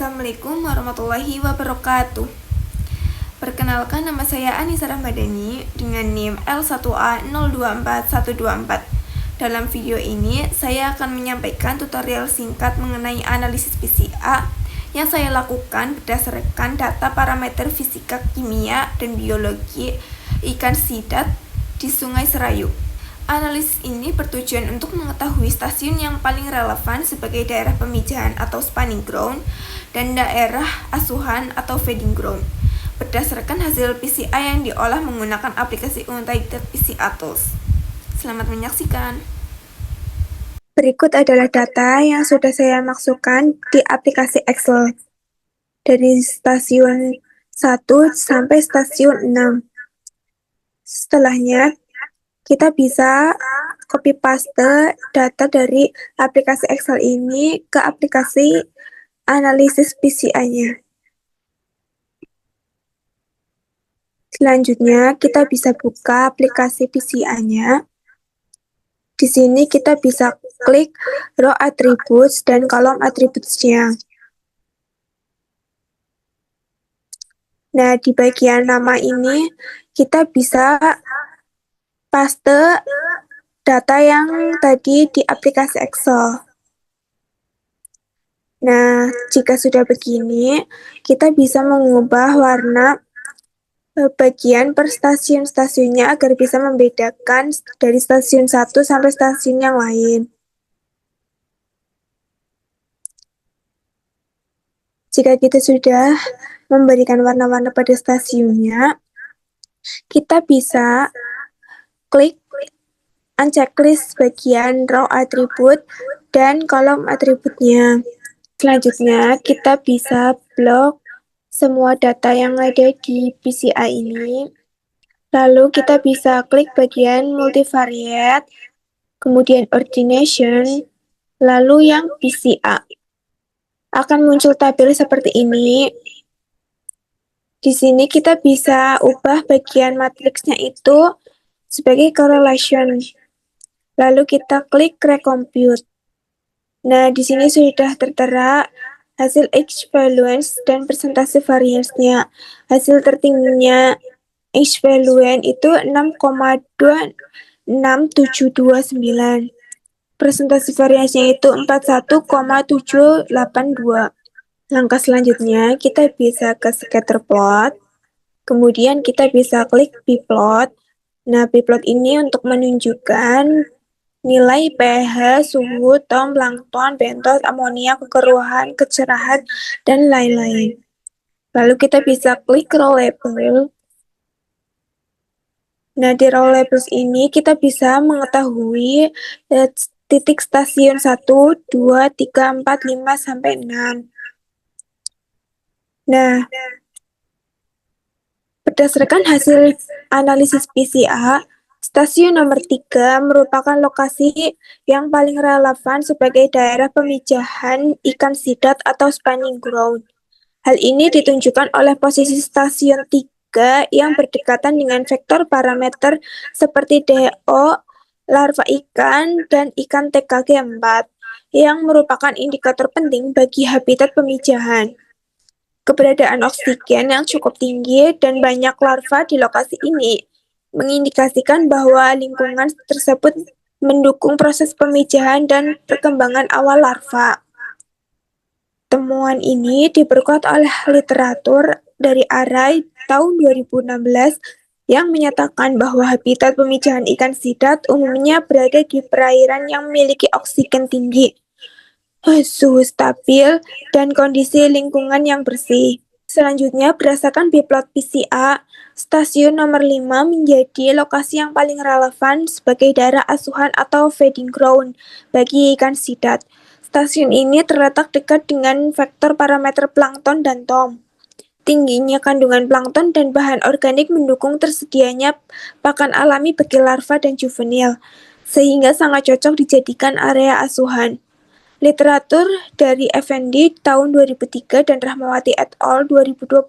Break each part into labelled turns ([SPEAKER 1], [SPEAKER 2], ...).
[SPEAKER 1] Assalamualaikum warahmatullahi wabarakatuh. Perkenalkan, nama saya Anissa Rahmadani dengan NIM L1A024124. Dalam video ini, saya akan menyampaikan tutorial singkat mengenai analisis PCA yang saya lakukan berdasarkan data parameter fisika, kimia, dan biologi ikan sidat di Sungai Serayu. Analisis ini bertujuan untuk mengetahui stasiun yang paling relevan sebagai daerah pemijahan atau spawning ground dan daerah asuhan atau feeding ground berdasarkan hasil PCA yang diolah menggunakan aplikasi United PCA Tools. Selamat menyaksikan.
[SPEAKER 2] Berikut adalah data yang sudah saya masukkan di aplikasi Excel dari stasiun 1 sampai stasiun 6. Setelahnya, kita bisa copy paste data dari aplikasi Excel ini ke aplikasi analisis PCA-nya. Selanjutnya, kita bisa buka aplikasi PCA-nya. Di sini kita bisa klik row attributes dan kolom attributes-nya. Nah, di bagian nama ini kita bisa paste data yang tadi di aplikasi Excel. Nah, jika sudah begini, kita bisa mengubah warna bagian per stasiun-stasiunnya agar bisa membedakan dari stasiun 1 sampai stasiun yang lain. Jika kita sudah memberikan warna-warna pada stasiunnya, kita bisa klik unchecklist bagian row atribut dan kolom atributnya. Selanjutnya, kita bisa blok semua data yang ada di PCA ini. Lalu kita bisa klik bagian multivariate, kemudian ordination, lalu yang PCA. Akan muncul tabel seperti ini. Di sini kita bisa ubah bagian matriksnya itu sebagai correlation. Lalu kita klik recompute. Nah, di sini sudah tertera hasil equivalence dan persentase variance-nya. Hasil tertingginya equivalent itu 6,26729. Persentase variasinya itu 41,782. Langkah selanjutnya, kita bisa ke scatter plot. Kemudian kita bisa klik bplot. Nah, bplot ini untuk menunjukkan nilai pH, suhu, tom, plankton, bentos, amonia, kekeruhan, kecerahan, dan lain-lain. Lalu kita bisa klik row label. Nah, di row labels ini kita bisa mengetahui titik stasiun 1, 2, 3, 4, 5, sampai 6. Nah, berdasarkan hasil analisis PCA, stasiun nomor 3 merupakan lokasi yang paling relevan sebagai daerah pemijahan ikan sidat atau spawning ground. Hal ini ditunjukkan oleh posisi stasiun 3 yang berdekatan dengan vektor parameter seperti DO, larva ikan, dan ikan TKG4 yang merupakan indikator penting bagi habitat pemijahan. Keberadaan oksigen yang cukup tinggi dan banyak larva di lokasi ini mengindikasikan bahwa lingkungan tersebut mendukung proses pemijahan dan perkembangan awal larva. Temuan ini diperkuat oleh literatur dari ARAI tahun 2016 yang menyatakan bahwa habitat pemijahan ikan sidat umumnya berada di perairan yang memiliki oksigen tinggi, suhu stabil, dan kondisi lingkungan yang bersih. Selanjutnya, berdasarkan bplot PCA, stasiun nomor 5 menjadi lokasi yang paling relevan sebagai daerah asuhan atau feeding ground bagi ikan sidat. Stasiun ini terletak dekat dengan vektor parameter plankton dan tom. Tingginya kandungan plankton dan bahan organik mendukung tersedianya pakan alami bagi larva dan juvenil, sehingga sangat cocok dijadikan area asuhan. Literatur dari Effendi tahun 2003 dan Rahmawati et al. 2020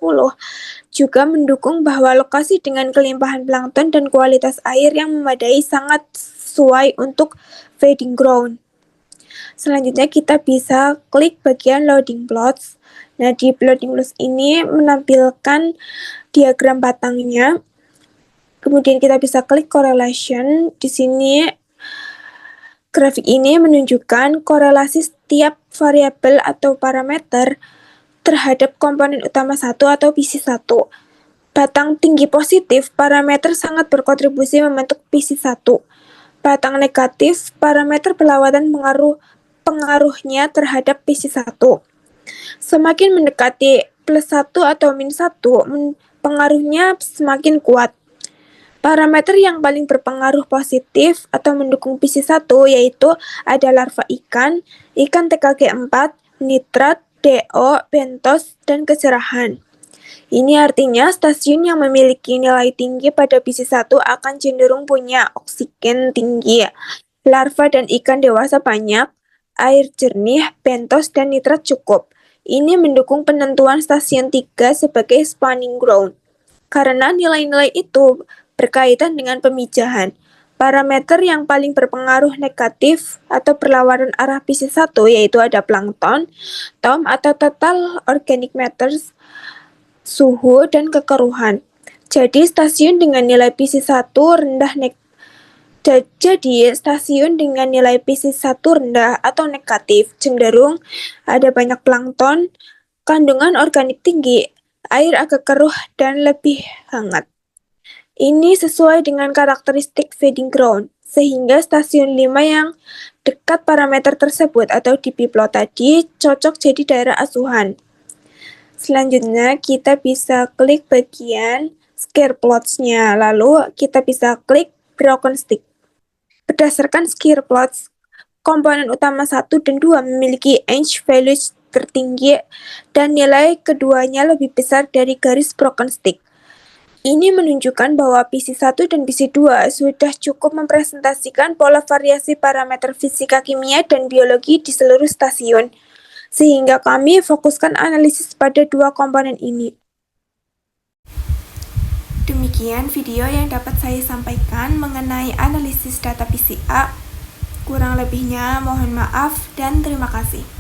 [SPEAKER 2] juga mendukung bahwa lokasi dengan kelimpahan plankton dan kualitas air yang memadai sangat sesuai untuk feeding ground. Selanjutnya kita bisa klik bagian loading plots. Nah, di plotting loss ini menampilkan diagram batangnya. Kemudian kita bisa klik correlation. Di sini grafik ini menunjukkan korelasi setiap variabel atau parameter terhadap komponen utama 1 atau PC1. Batang tinggi positif, parameter sangat berkontribusi membentuk PC1. Batang negatif, parameter berlawanan pengaruhnya terhadap PC1. Semakin mendekati plus 1 atau min 1, pengaruhnya semakin kuat. Parameter yang paling berpengaruh positif atau mendukung PC1 yaitu ada larva ikan, ikan TKG4, nitrat, DO, bentos, dan kecerahan. Ini artinya stasiun yang memiliki nilai tinggi pada PC1 akan cenderung punya oksigen tinggi, larva dan ikan dewasa banyak, air jernih, bentos, dan nitrat cukup. Ini mendukung penentuan stasiun 3 sebagai spawning ground. Karena nilai-nilai itu berkaitan dengan pemijahan. Parameter yang paling berpengaruh negatif atau berlawanan arah PC1 yaitu ada plankton, TOM atau total organic matters, suhu, dan kekeruhan. Jadi stasiun dengan nilai PC1 rendah stasiun dengan nilai PC1 rendah atau negatif cenderung ada banyak plankton, kandungan organik tinggi, air agak keruh, dan lebih hangat. Ini sesuai dengan karakteristik feeding ground, sehingga stasiun 5 yang dekat parameter tersebut atau di plot tadi cocok jadi daerah asuhan. Selanjutnya, kita bisa klik bagian scatter plots-nya, lalu kita bisa klik broken stick. Berdasarkan scatter plots, komponen utama 1 dan 2 memiliki edge values tertinggi dan nilai keduanya lebih besar dari garis broken stick. Ini menunjukkan bahwa PC1 dan PC2 sudah cukup mempresentasikan pola variasi parameter fisika kimia dan biologi di seluruh stasiun, sehingga kami fokuskan analisis pada dua komponen ini.
[SPEAKER 1] Demikian video yang dapat saya sampaikan mengenai analisis data PCA. Kurang lebihnya mohon maaf dan terima kasih.